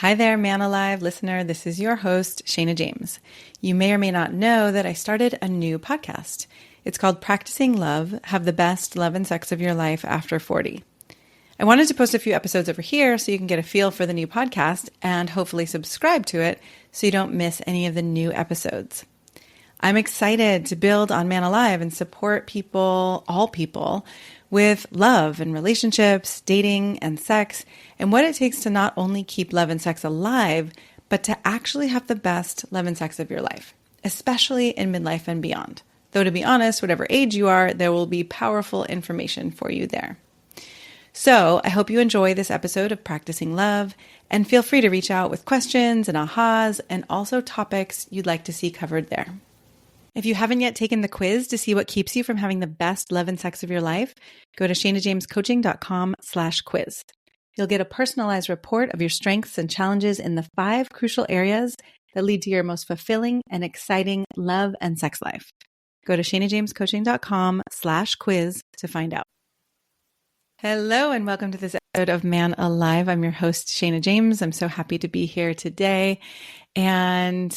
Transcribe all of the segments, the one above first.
Hi there, Man Alive listener. This is your host, Shayna James. You may or may not know that I started a new podcast. It's called Practicing Love, Have the Best Love and Sex of Your Life After 40. I wanted to post a few episodes over here so you can get a feel for the new podcast and hopefully subscribe to it so you don't miss any of the new episodes. I'm excited to build on Man Alive and support people, all people, with love and relationships, dating and sex, and what it takes to not only keep love and sex alive, but to actually have the best love and sex of your life, especially in midlife and beyond. Though to be honest, whatever age you are, there will be powerful information for you there. So I hope you enjoy this episode of Practicing Love, and feel free to reach out with questions and ahas and also topics you'd like to see covered there. If you haven't yet taken the quiz to see what keeps you from having the best love and sex of your life, go to shaynajamescoaching.com/quiz. You'll get a personalized report of your strengths and challenges in the 5 crucial areas that lead to your most fulfilling and exciting love and sex life. Go to shaynajamescoaching.com/quiz to find out. Hello and welcome to this episode of Man Alive. I'm your host, Shayna James. I'm so happy to be here today. And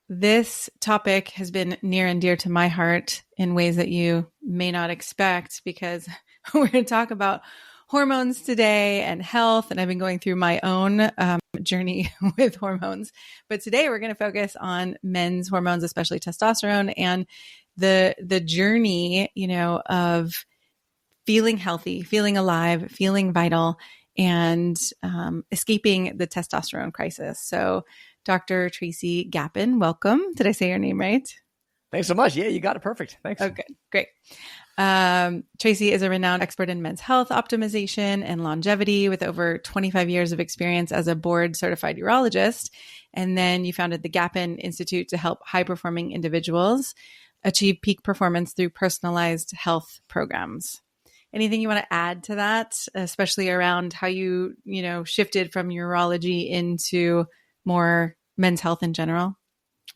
this topic has been near and dear to my heart in ways that you may not expect, because we're going to talk about hormones today and health. And I've been going through my own journey with hormones. But today we're going to focus on men's hormones, especially testosterone, and the journey, of feeling healthy, feeling alive, feeling vital, and escaping the testosterone crisis. So Dr. Tracy Gapin, welcome. Did I say your name right? Thanks so much. Yeah, you got it perfect. Thanks. Okay, great. Tracy is a renowned expert in men's health optimization and longevity with over 25 years of experience as a board certified urologist. And then you founded the Gapin Institute to help high-performing individuals achieve peak performance through personalized health programs. Anything you want to add to that, especially around how you shifted from urology into more men's health in general?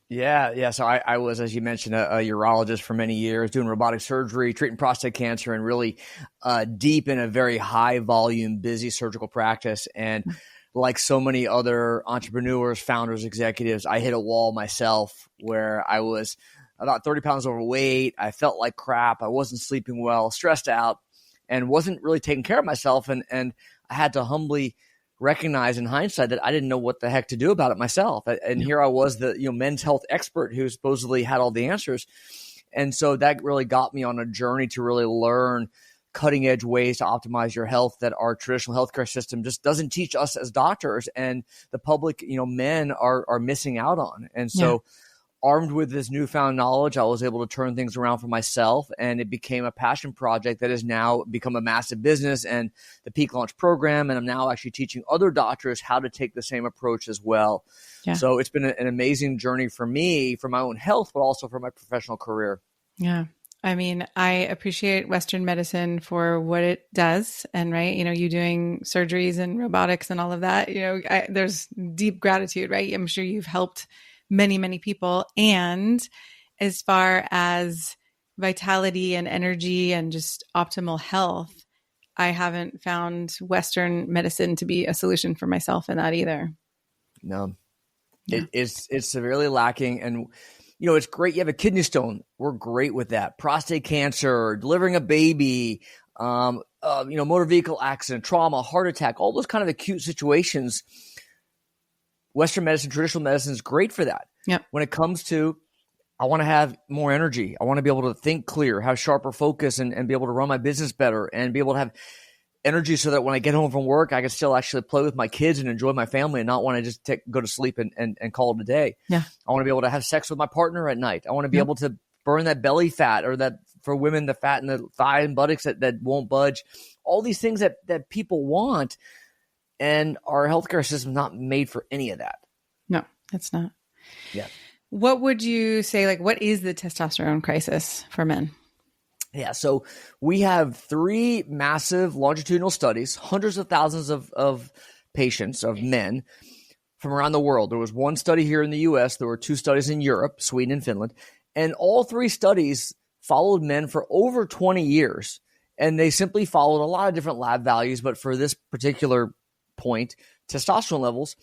Yeah. So I was, as you mentioned, a urologist for many years, doing robotic surgery, treating prostate cancer, and really deep in a very high volume, busy surgical practice. And like so many other entrepreneurs, founders, executives, I hit a wall myself where I was about 30 pounds overweight. I felt like crap. I wasn't sleeping well, stressed out, and wasn't really taking care of myself. And I had to humbly recognize in hindsight that I didn't know what the heck to do about it myself. And here I was, the men's health expert who supposedly had all the answers. And so that really got me on a journey to really learn cutting edge ways to optimize your health that our traditional healthcare system just doesn't teach us as doctors, and the public, men are missing out on. And so armed with this newfound knowledge, I was able to turn things around for myself, and it became a passion project that has now become a massive business and the Peak Launch program. And I'm now actually teaching other doctors how to take the same approach as well. Yeah. So it's been an amazing journey for me, for my own health, but also for my professional career. Yeah. I mean, I appreciate Western medicine for what it does. And right, you doing surgeries and robotics and all of that, there's deep gratitude, right? I'm sure you've helped many, many people. And as far as vitality and energy and just optimal health, I haven't found Western medicine to be a solution for myself in that either. No, it's severely lacking. And, it's great. You have a kidney stone. We're great with that. Prostate cancer, delivering a baby, motor vehicle accident, trauma, heart attack, all those kind of acute situations. Western medicine, traditional medicine is great for that. Yep. When it comes to, I want to have more energy. I want to be able to think clear, have sharper focus, and be able to run my business better, and be able to have energy so that when I get home from work, I can still actually play with my kids and enjoy my family, and not want to just go to sleep and call it a day. Yeah. I want to be able to have sex with my partner at night. I want to be able to burn that belly fat, or that, for women, the fat in the thigh and buttocks that won't budge. All these things that people want. And our healthcare system is not made for any of that. No, it's not. Yeah. What would you say, what is the testosterone crisis for men? Yeah. So we have 3 massive longitudinal studies, hundreds of thousands of patients, of men from around the world. There was 1 study here in the US. There were 2 studies in Europe, Sweden and Finland. And all 3 studies followed men for over 20 years. And they simply followed a lot of different lab values. But for this particular point, testosterone levels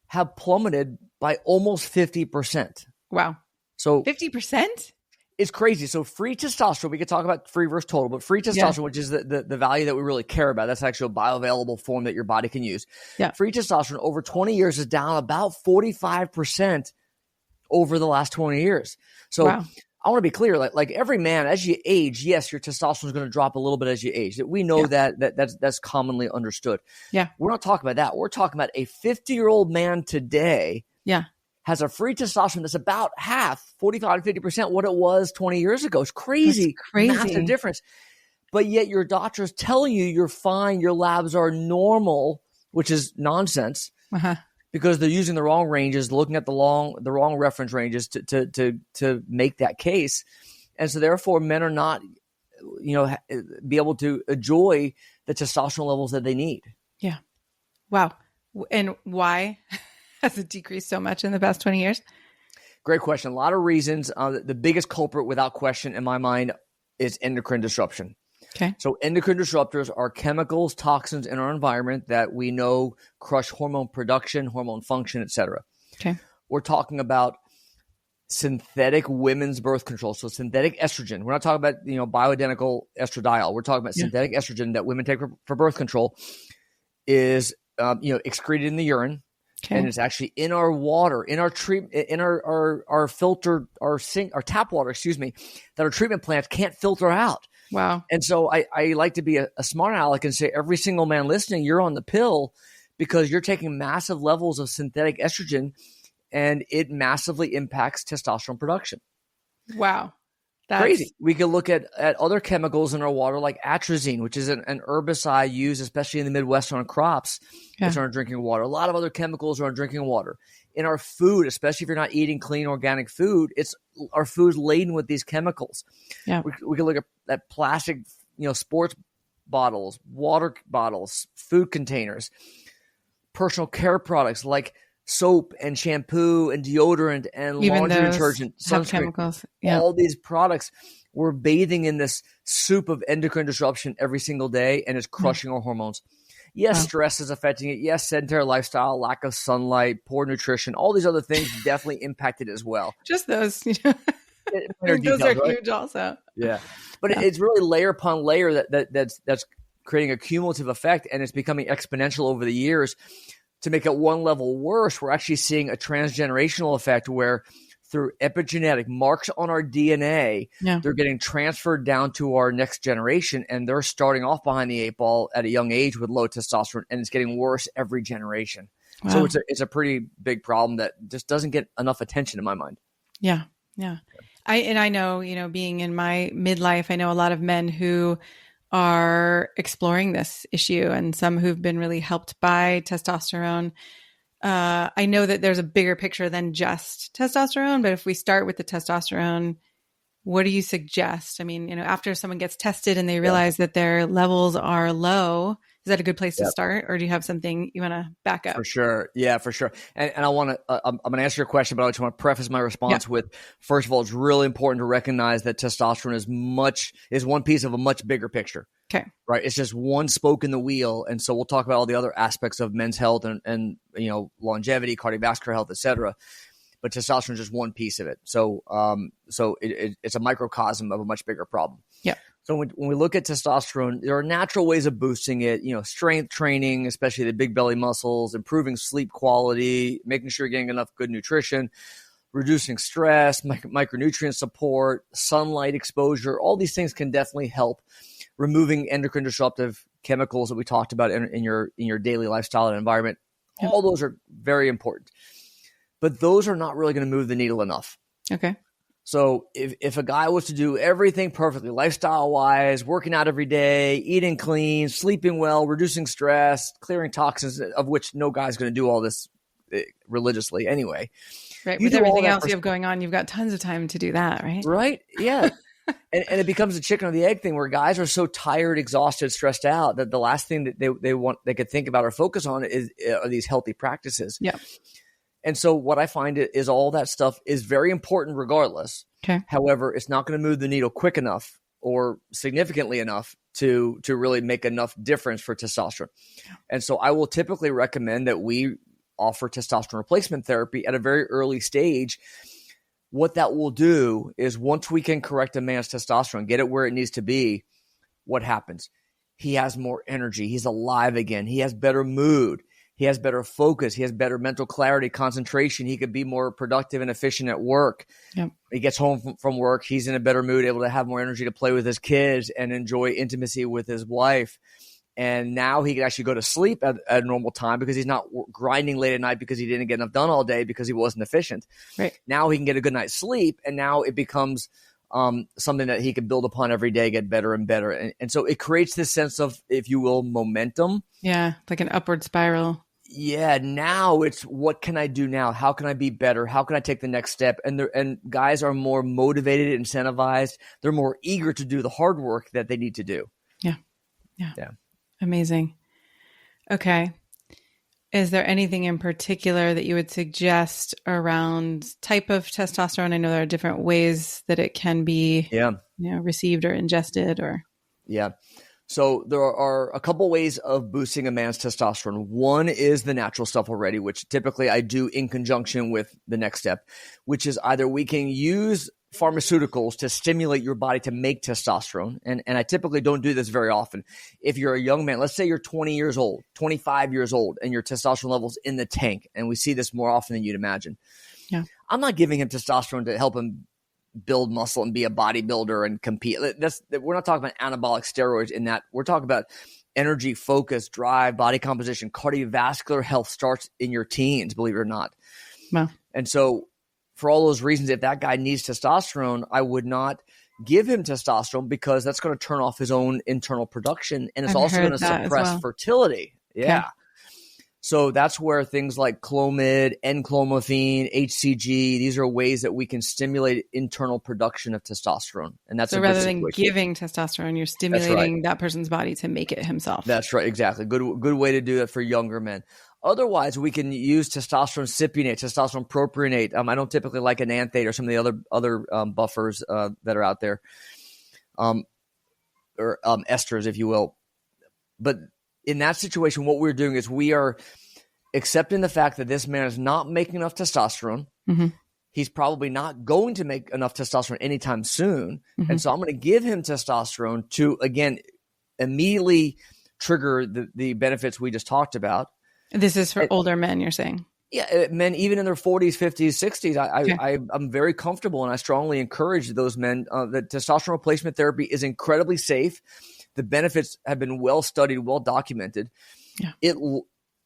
have plummeted by almost 50%. Wow. So 50%? It's crazy. So free testosterone, we could talk about free versus total, but free testosterone, which is the value that we really care about, that's actually a bioavailable form that your body can use. Yeah. Free testosterone over 20 years is down about 45% over the last 20 years. So wow. I want to be clear, like every man, as you age, yes, your testosterone is going to drop a little bit as you age. We know that's commonly understood. Yeah. We're not talking about that. We're talking about a 50-year-old man today. Yeah. Has a free testosterone that's about half, 45 to 50% what it was 20 years ago. It's crazy. That's crazy. Massive difference. But yet your doctor's telling you you're fine, your labs are normal, which is nonsense because they're using the wrong ranges, looking at the wrong reference ranges to make that case. And so therefore men are not, be able to enjoy the testosterone levels that they need. Yeah. Wow. And why has it decreased so much in the past 20 years? Great question. A lot of reasons. The biggest culprit, without question, in my mind, is endocrine disruption. Okay. So endocrine disruptors are chemicals, toxins in our environment that we know crush hormone production, hormone function, et cetera. Okay. We're talking about synthetic women's birth control. So synthetic estrogen. We're not talking about, bioidentical estradiol. We're talking about synthetic estrogen that women take for birth control is, excreted in the urine. Okay. And it's actually in our water, in our treatment, in our filter, our tap water, that our treatment plants can't filter out. Wow. And so I like to be a smart aleck and say every single man listening, you're on the pill because you're taking massive levels of synthetic estrogen and it massively impacts testosterone production. Wow. That's crazy. We could look at other chemicals in our water like atrazine, which is an herbicide used especially in the Midwest on crops. It's on drinking water. A lot of other chemicals are on drinking water. In our food, especially if you're not eating clean organic food, our food's laden with these chemicals. Yeah. We can look at plastic, sports bottles, water bottles, food containers, personal care products like soap and shampoo and deodorant and even laundry detergent, sunscreen, chemicals. Yeah. all these products, we're bathing in this soup of endocrine disruption every single day, and it's crushing our hormones. Yes, stress is affecting it. Yes, sedentary lifestyle, lack of sunlight, poor nutrition, all these other things definitely impacted as well. Just those, those details, are right? huge also. Yeah. But it's really layer upon layer that's creating a cumulative effect, and it's becoming exponential over the years. To make it one level worse, we're actually seeing a transgenerational effect where through epigenetic marks on our DNA, they're getting transferred down to our next generation, and they're starting off behind the eight ball at a young age with low testosterone, and it's getting worse every generation. Wow. So it's a pretty big problem that just doesn't get enough attention in my mind. Yeah. Yeah. I know, being in my midlife, I know a lot of men who are exploring this issue and some who've been really helped by testosterone. I know that there's a bigger picture than just testosterone, but if we start with the testosterone, what do you suggest? I mean, after someone gets tested and they realize that their levels are low, is that a good place to start? Or do you have something you want to back up? For sure. Yeah, for sure. And I want to, I'm going to answer your question, but I just want to preface my response with, first of all, it's really important to recognize that testosterone is one piece of a much bigger picture. Okay. Right. It's just one spoke in the wheel. And so we'll talk about all the other aspects of men's health and longevity, cardiovascular health, et cetera. But testosterone is just one piece of it. So it's a microcosm of a much bigger problem. Yeah. So when we look at testosterone, there are natural ways of boosting it, strength training, especially the big belly muscles, improving sleep quality, making sure you're getting enough good nutrition, reducing stress, micronutrient support, sunlight exposure. All these things can definitely help removing endocrine disruptive chemicals that we talked about in your daily lifestyle and environment. Yeah. All those are very important. But those are not really going to move the needle enough. Okay. So if a guy was to do everything perfectly, lifestyle-wise, working out every day, eating clean, sleeping well, reducing stress, clearing toxins, of which no guy's going to do all this religiously anyway. Right. With everything else you have going on, you've got tons of time to do that, right? Right. Yeah. and it becomes a chicken or the egg thing where guys are so tired, exhausted, stressed out that the last thing that they could think about or focus on are these healthy practices. Yeah. And so what I find is all that stuff is very important regardless. Okay. However, it's not going to move the needle quick enough or significantly enough to really make enough difference for testosterone. And so I will typically recommend that we offer testosterone replacement therapy at a very early stage. What that will do is once we can correct a man's testosterone, get it where it needs to be, what happens? He has more energy. He's alive again. He has better mood. He has better focus. He has better mental clarity, concentration. He could be more productive and efficient at work. Yep. He gets home from work. He's in a better mood, able to have more energy to play with his kids and enjoy intimacy with his wife. And now he can actually go to sleep at a normal time because he's not grinding late at night because he didn't get enough done all day because he wasn't efficient. Right. Now he can get a good night's sleep, and now it becomes something that he can build upon every day, get better and better. And so it creates this sense of, if you will, momentum. Yeah, like an upward spiral. Yeah, now it's what can I do now? How can I be better? How can I take the next step? And guys are more motivated, incentivized. They're more eager to do the hard work that they need to do. Yeah. Amazing. Okay. Is there anything in particular that you would suggest around type of testosterone? I know there are different ways that it can be received or ingested or. Yeah. So there are a couple ways of boosting a man's testosterone. One is the natural stuff already, which typically I do in conjunction with the next step, which is either we can use pharmaceuticals to stimulate your body to make testosterone. And I typically don't do this very often. If you're a young man, let's say you're 20 years old, 25 years old, and your testosterone level's in the tank, and we see this more often than you'd imagine. Yeah. I'm not giving him testosterone to help him build muscle and be a bodybuilder and compete. We're not talking about anabolic steroids in that. We're talking about energy, focus, drive, body composition, cardiovascular health starts in your teens, believe it or not. Wow. And so for all those reasons, if that guy needs testosterone, I would not give him testosterone because that's going to turn off his own internal production. And it's also going to suppress fertility. Yeah. Okay. So that's where things like Clomid, N-clomiphene, HCG, these are ways that we can stimulate internal production of testosterone. And that's so rather than giving testosterone, you're stimulating that person's body to make it himself. That's right. Exactly. Good way to do that for younger men. Otherwise, we can use testosterone cypionate, testosterone propionate. I don't typically like enanthate or some of the other buffers that are out there, or esters, if you will. But in that situation, what we're doing is we are accepting the fact that this man is not making enough testosterone. Mm-hmm. He's probably not going to make enough testosterone anytime soon. Mm-hmm. And so I'm going to give him testosterone to, again, immediately trigger the benefits we just talked about. This is for older men, you're saying? Yeah, men, even in their 40s, 50s, 60s, I'm very comfortable, and I strongly encourage those men that testosterone replacement therapy is incredibly safe. The benefits have been well studied, well documented. Yeah. It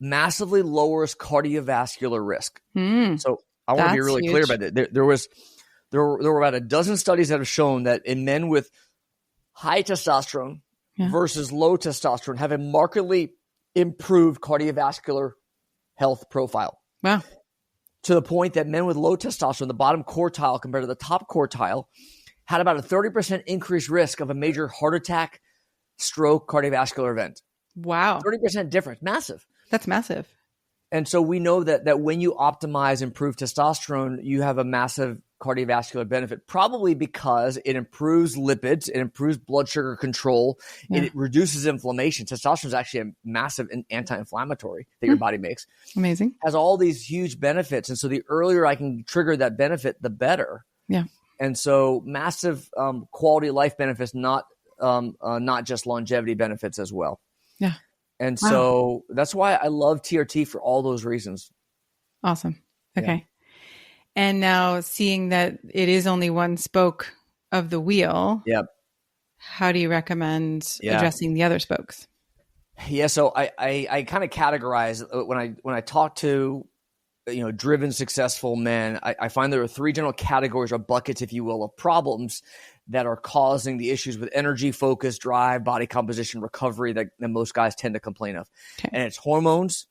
massively lowers cardiovascular risk. So I want to be really clear about that. There were about a dozen studies that have shown that in men with high testosterone versus low testosterone have a markedly improved cardiovascular health profile. Wow. To the point that men with low testosterone, the bottom quartile compared to the top quartile, had about a 30% increased risk of a major heart attack, stroke, cardiovascular event. Wow. 30% difference. Massive. That's massive. And so we know that when you optimize improved testosterone, you have a massive cardiovascular benefit, probably because it improves lipids, it improves blood sugar control, it reduces inflammation. Testosterone is actually a massive anti-inflammatory that your body makes. Amazing. Has all these huge benefits. And so the earlier I can trigger that benefit, the better. Yeah. And so massive quality of life benefits, not just longevity benefits as well. Yeah. And so that's why I love TRT for all those reasons. Awesome. Okay. Yeah. And now seeing that it is only one spoke of the wheel, how do you recommend addressing the other spokes? Yeah. So I kind of categorize when I talk to, driven, successful men, I find there are three general categories or buckets, if you will, of problems that are causing the issues with energy, focus, drive, body composition, recovery that most guys tend to complain of. Okay. And it's hormones,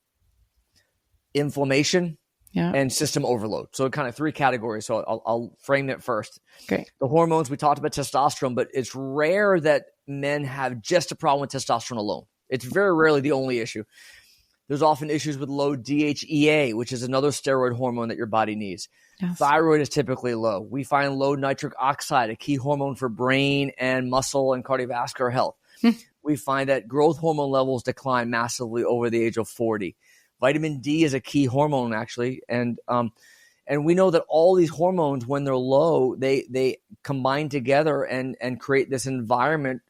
inflammation, and system overload. So kind of three categories. So I'll frame it first. Great. The hormones, we talked about testosterone, but it's rare that men have just a problem with testosterone alone. It's very rarely the only issue. There's often issues with low DHEA, which is another steroid hormone that your body needs. Yes. Thyroid is typically low. We find low nitric oxide, a key hormone for brain and muscle and cardiovascular health. we find that growth hormone levels decline massively over the age of 40. Vitamin D is a key hormone, actually. And we know that all these hormones, when they're low, they combine together and create this environment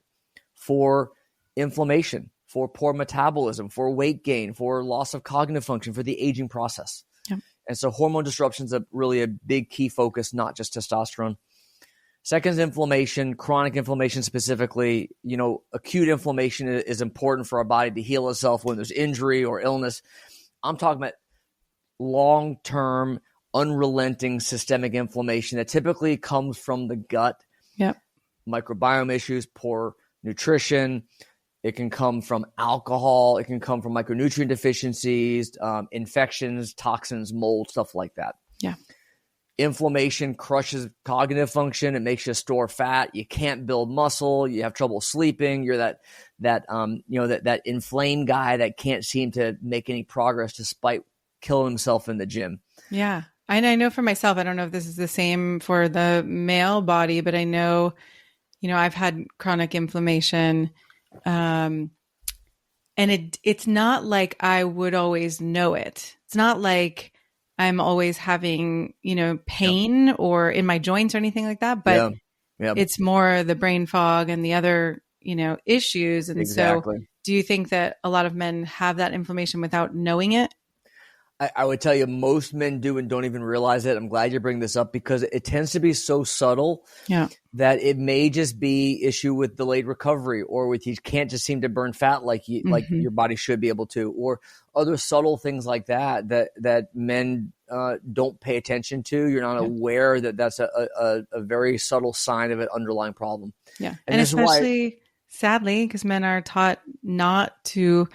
for inflammation, for poor metabolism, for weight gain, for loss of cognitive function, for the aging process. Yep. And so hormone disruption is really a big key focus, not just testosterone. Second is inflammation, chronic inflammation specifically. Acute inflammation is important for our body to heal itself when there's injury or illness. I'm talking about long-term, unrelenting systemic inflammation that typically comes from the gut. Yep. Microbiome issues, poor nutrition. It can come from alcohol. It can come from micronutrient deficiencies, infections, toxins, mold, stuff like that. Yeah. Inflammation crushes cognitive function. It makes you store fat. You can't build muscle. You have trouble sleeping. You're that inflamed guy that can't seem to make any progress despite killing himself in the gym. Yeah. And I know for myself, I don't know if this is the same for the male body, but I know, I've had chronic inflammation. And it's not like I would always know it. It's not like I'm always having, pain or in my joints or anything like that, but it's more the brain fog and the other, issues. And exactly. So do you think that a lot of men have that inflammation without knowing it? I would tell you most men do and don't even realize it. I'm glad you bring this up because it tends to be so subtle that it may just be issue with delayed recovery or with you can't just seem to burn fat like your body should be able to, or other subtle things like that men don't pay attention to. You're not aware that that's a very subtle sign of an underlying problem. Yeah. And especially sadly, because men are taught not to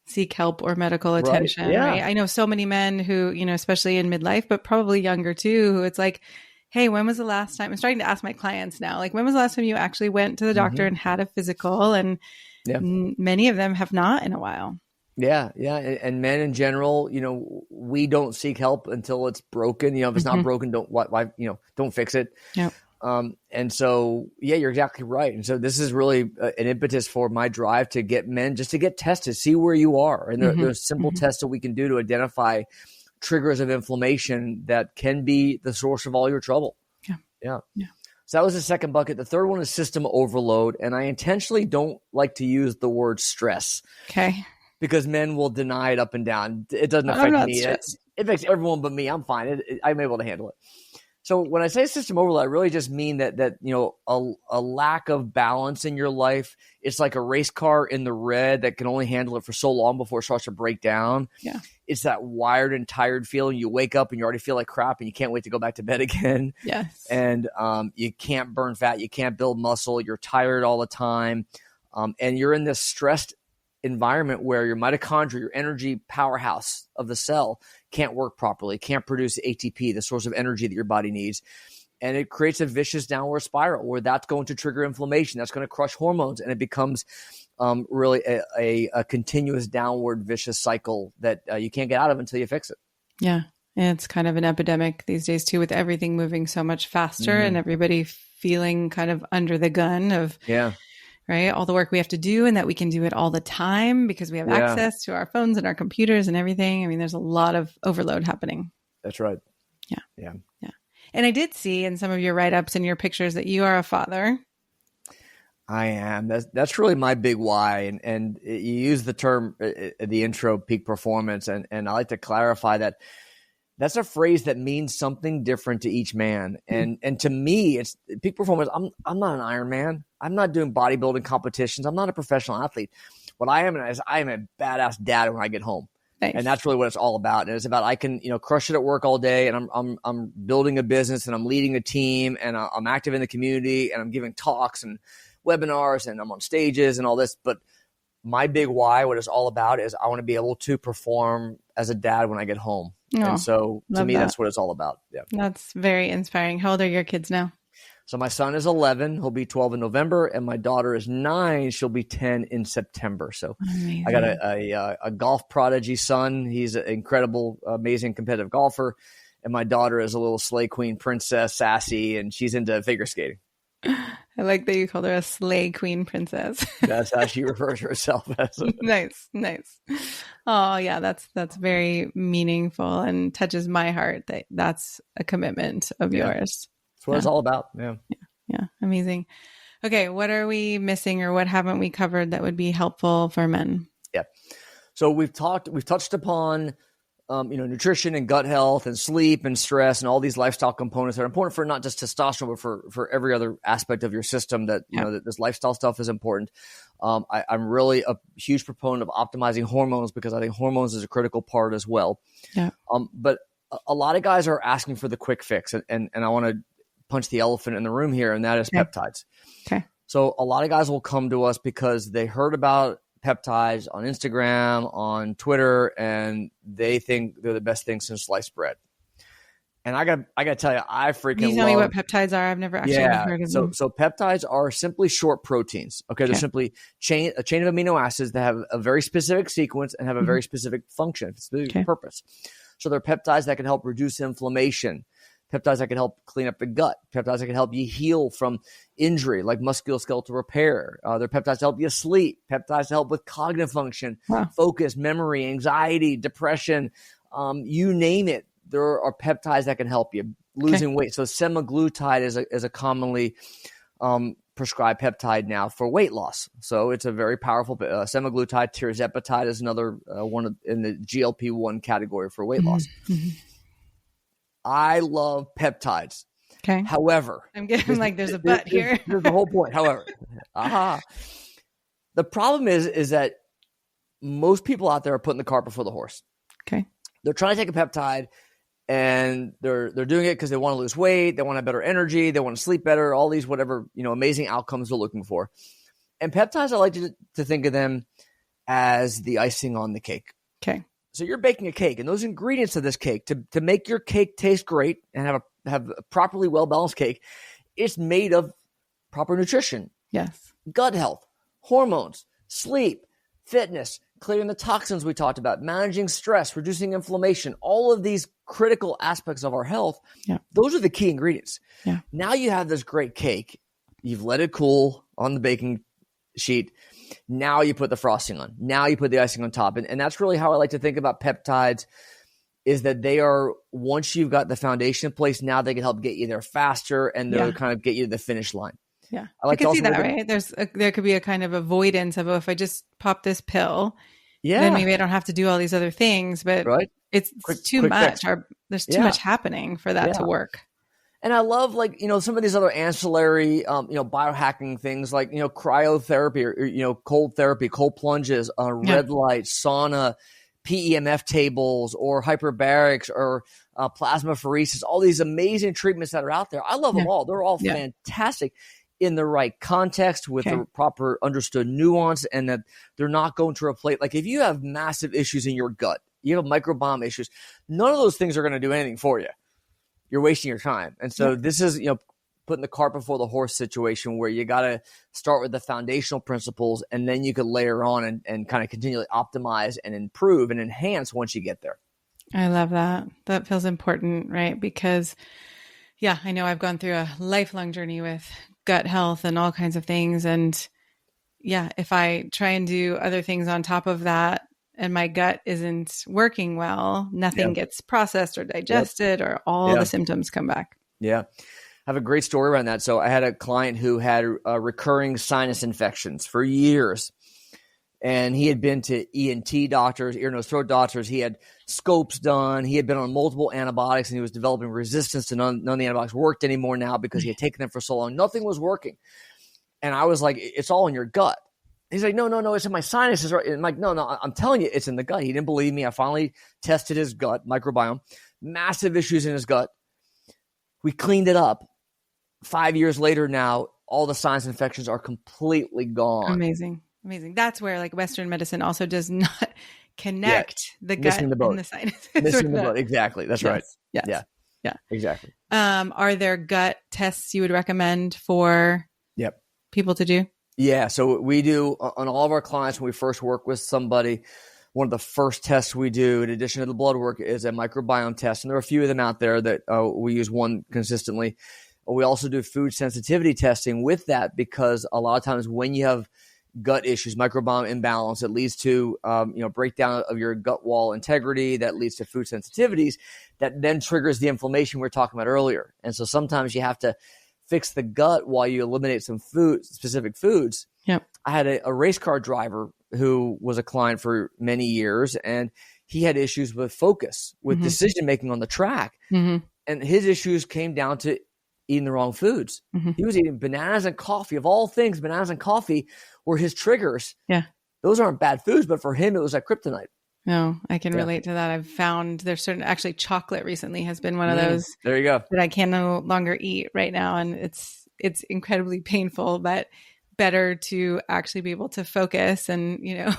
seek help or medical attention. Right. Yeah. Right? I know so many men who, especially in midlife, but probably younger too, who it's like, hey, when was the last time? I'm starting to ask my clients now, like, when was the last time you actually went to the doctor and had a physical? And many of them have not in a while. Yeah. Yeah. And men in general, we don't seek help until it's broken. If it's not broken, don't fix it. Yeah. And so, you're exactly right. And so this is really an impetus for my drive to get men just to get tested, see where you are. And there's simple tests that we can do to identify triggers of inflammation that can be the source of all your trouble. Yeah. So that was the second bucket. The third one is system overload. And I intentionally don't like to use the word stress. Okay. Because men will deny it up and down. It doesn't affect me. It affects everyone but me. I'm fine. I'm able to handle it. So when I say system overload, I really just mean that a lack of balance in your life. It's like a race car in the red that can only handle it for so long before it starts to break down. Yeah, it's that wired and tired feeling. You wake up and you already feel like crap, and you can't wait to go back to bed again. Yes, and you can't burn fat, you can't build muscle. You're tired all the time, and you're in this stressed environment where your mitochondria, your energy powerhouse of the cell, can't work properly, can't produce ATP, the source of energy that your body needs. And it creates a vicious downward spiral where that's going to trigger inflammation. That's going to crush hormones. And it becomes really a continuous downward vicious cycle that you can't get out of until you fix it. Yeah. And it's kind of an epidemic these days too, with everything moving so much faster and everybody feeling kind of under the gun of right? All the work we have to do and that we can do it all the time because we have access to our phones and our computers and everything. I mean, there's a lot of overload happening. That's right. Yeah. And I did see in some of your write-ups and your pictures that you are a father. I am. That's really my big why. And you use the term, the intro, peak performance. And I like to clarify that that's a phrase that means something different to each man. And to me, it's peak performance. I'm not an Ironman. I'm not doing bodybuilding competitions. I'm not a professional athlete. What I am is I am a badass dad when I get home. Nice. And that's really what it's all about. And it's about, I can, crush it at work all day, and I'm building a business, and I'm leading a team, and I'm active in the community, and I'm giving talks and webinars, and I'm on stages and all this. But my big why, what it's all about, is I want to be able to perform as a dad when I get home. Oh, and so to me, that's what it's all about. Yeah. That's very inspiring. How old are your kids now? So my son is 11. He'll be 12 in November. And my daughter is 9. She'll be 10 in September. So amazing. I got a golf prodigy son. He's an incredible, amazing competitive golfer. And my daughter is a little slay queen princess, sassy, and she's into figure skating. I like that you called her a slay queen princess. That's how she refers to herself as. Nice. Oh yeah, that's very meaningful and touches my heart. That's a commitment of yours. That's what it's all about. Yeah. Amazing. Okay, what are we missing or what haven't we covered that would be helpful for men? Yeah. So we've touched upon nutrition and gut health and sleep and stress and all these lifestyle components that are important for not just testosterone, but for every other aspect of your system that, that this lifestyle stuff is important. I'm really a huge proponent of optimizing hormones because I think hormones is a critical part as well. Yeah. But a lot of guys are asking for the quick fix and I want to punch the elephant in the room here, and that is peptides. Okay. So a lot of guys will come to us because they heard about peptides on Instagram, on Twitter, and they think they're the best thing since sliced bread. And I gotta tell you, I freaking Can you tell me what peptides are? I've never actually heard of them. So peptides are simply short proteins. Okay, they're simply a chain of amino acids that have a very specific sequence and have a very specific function, specific purpose. So they're peptides that can help reduce inflammation, peptides that can help clean up the gut, peptides that can help you heal from injury, like musculoskeletal repair. They're peptides to help you sleep, peptides to help with cognitive function, focus, memory, anxiety, depression, you name it. There are peptides that can help you losing weight. So semaglutide is a commonly prescribed peptide now for weight loss. So it's a very powerful semaglutide. Tirzepatide is another one in the GLP-1 category for weight loss. I love peptides. Okay. However, I'm getting like there's a but here. Here's the whole point. However, the problem is that most people out there are putting the cart before the horse. Okay. They're trying to take a peptide and they're doing it because they want to lose weight, they want to have better energy, they want to sleep better, all these whatever, amazing outcomes they're looking for. And peptides, I like to think of them as the icing on the cake. Okay. So you're baking a cake, and those ingredients of this cake to make your cake taste great and have a properly well-balanced cake, it's made of proper nutrition. Yes. Gut health, hormones, sleep, fitness, clearing the toxins we talked about, managing stress, reducing inflammation, all of these critical aspects of our health. Yeah. Those are the key ingredients. Yeah. Now you have this great cake. You've let it cool on the baking sheet. Now you put the frosting on. Now you put the icing on top. And that's really how I like to think about peptides, is that they are, once you've got the foundation in place, now they can help get you there faster and they'll kind of get you to the finish line. Yeah. I can see that, right? There could be a kind of avoidance of, if I just pop this pill, then maybe I don't have to do all these other things, but it's too much. There's too much happening for that to work. And I love, some of these other ancillary, biohacking things like, cryotherapy or, cold therapy, cold plunges, red light, sauna, PEMF tables, or hyperbarics, or plasmapheresis, all these amazing treatments that are out there. I love them all. They're all fantastic in the right context with the proper understood nuance, and that they're not going to replace, like if you have massive issues in your gut, you have microbiome issues, none of those things are going to do anything for you. You're wasting your time. And so this is, putting the cart before the horse situation, where you got to start with the foundational principles, and then you could layer on and kind of continually optimize and improve and enhance once you get there. I love that. That feels important, right? Because I know I've gone through a lifelong journey with gut health and all kinds of things. And if I try and do other things on top of that, and my gut isn't working well, nothing gets processed or digested, or all the symptoms come back. Yeah. I have a great story around that. So I had a client who had recurring sinus infections for years, and he had been to ENT doctors, ear, nose, throat doctors. He had scopes done. He had been on multiple antibiotics, and he was developing resistance to none of the antibiotics worked anymore now because he had taken them for so long. Nothing was working. And I was like, it's all in your gut. He's like, no, it's in my sinuses. And I'm like, no, I'm telling you, it's in the gut. He didn't believe me. I finally tested his gut microbiome, massive issues in his gut. We cleaned it up. 5 years later now, all the sinus infections are completely gone. Amazing. That's where Western medicine also does not connect the gut and the sinus. Missing the boat. Exactly. That's right. Yes. Yeah. Exactly. Are there gut tests you would recommend for people to do? Yeah. So we do on all of our clients, when we first work with somebody, one of the first tests we do, in addition to the blood work, is a microbiome test. And there are a few of them out there that we use one consistently. We also do food sensitivity testing with that, because a lot of times when you have gut issues, microbiome imbalance, it leads to breakdown of your gut wall integrity, that leads to food sensitivities, that then triggers the inflammation we were talking about earlier. And so sometimes you have to fix the gut while you eliminate some specific foods. Yep. I had a race car driver who was a client for many years, and he had issues with focus, with decision making on the track. And his issues came down to eating the wrong foods. He was eating bananas and coffee. Of all things, bananas and coffee were his triggers. Yeah. Those aren't bad foods, but for him, it was like kryptonite. No, I can relate to that. I've found there's actually chocolate recently has been one of those. There you go. That I can no longer eat right now. And it's incredibly painful, but better to actually be able to focus and,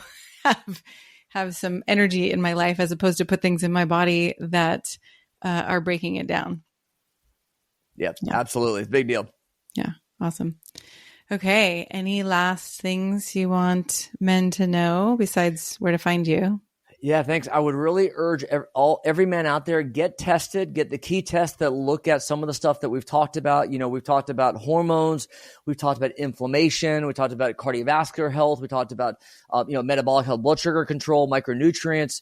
have some energy in my life, as opposed to put things in my body that are breaking it down. Yep, yeah, absolutely. It's a big deal. Yeah. Awesome. Okay. Any last things you want men to know besides where to find you? Yeah, thanks. I would really urge every man out there, get tested, get the key tests that look at some of the stuff that we've talked about. We've talked about hormones, we've talked about inflammation, we talked about cardiovascular health, we talked about metabolic health, blood sugar control, micronutrients.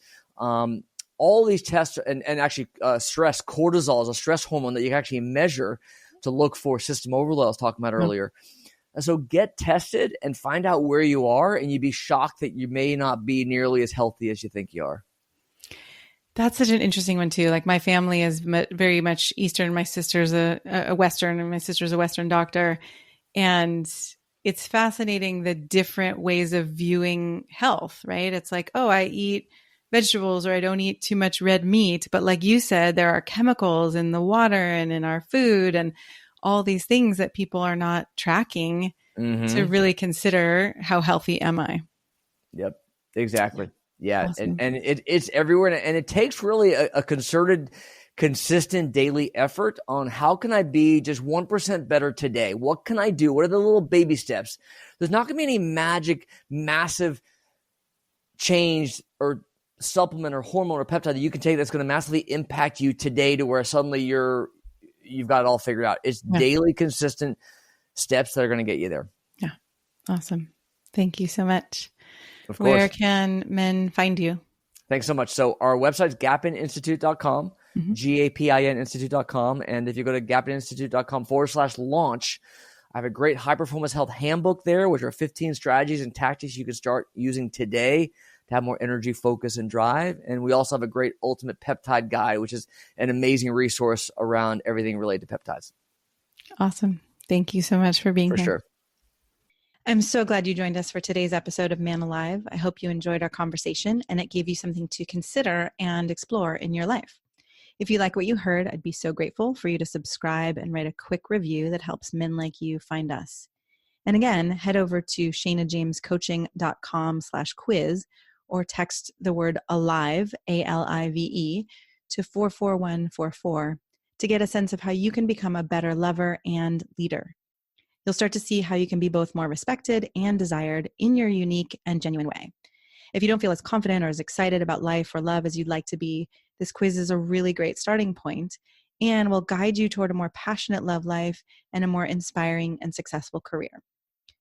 All these tests, and actually stress, cortisol is a stress hormone that you can actually measure to look for system overload I was talking about earlier. And so get tested and find out where you are, and you'd be shocked that you may not be nearly as healthy as you think you are. That's such an interesting one too. Like, my family is very much Eastern. My sister's a Western, and my sister's a Western doctor. And it's fascinating the different ways of viewing health, right? It's like, oh, I eat vegetables, or I don't eat too much red meat. But like you said, there are chemicals in the water and in our food and all these things that people are not tracking to really consider, how healthy am I? Yep, exactly. Yeah. Awesome. And it's everywhere. And it takes really a concerted, consistent daily effort on how can I be just 1% better today? What can I do? What are the little baby steps? There's not going to be any magic, massive change or supplement or hormone or peptide that you can take that's going to massively impact you today to where suddenly you've got it all figured out. It's daily, consistent steps that are going to get you there. Yeah. Awesome. Thank you so much. Of course. Where can men find you? Thanks so much. So our website's gapininstitute.com, GAPINinstitute.com. And if you go to gapininstitute.com/launch, I have a great high performance health handbook there, which are 15 strategies and tactics you can start using today to have more energy, focus, and drive. And we also have a great ultimate peptide guide, which is an amazing resource around everything related to peptides. Awesome. Thank you so much for being here. For sure. I'm so glad you joined us for today's episode of Man Alive. I hope you enjoyed our conversation and it gave you something to consider and explore in your life. If you like what you heard, I'd be so grateful for you to subscribe and write a quick review that helps men like you find us. And again, head over to ShanaJamesCoaching.com/quiz or text the word ALIVE, ALIVE, to 44144 to get a sense of how you can become a better lover and leader. You'll start to see how you can be both more respected and desired in your unique and genuine way. If you don't feel as confident or as excited about life or love as you'd like to be, this quiz is a really great starting point and will guide you toward a more passionate love life and a more inspiring and successful career.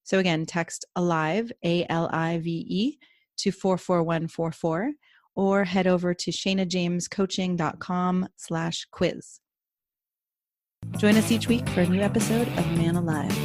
So again, text ALIVE, ALIVE, to 44144 or head over to ShanaJamesCoaching.com/quiz. Join us each week for a new episode of Man Alive.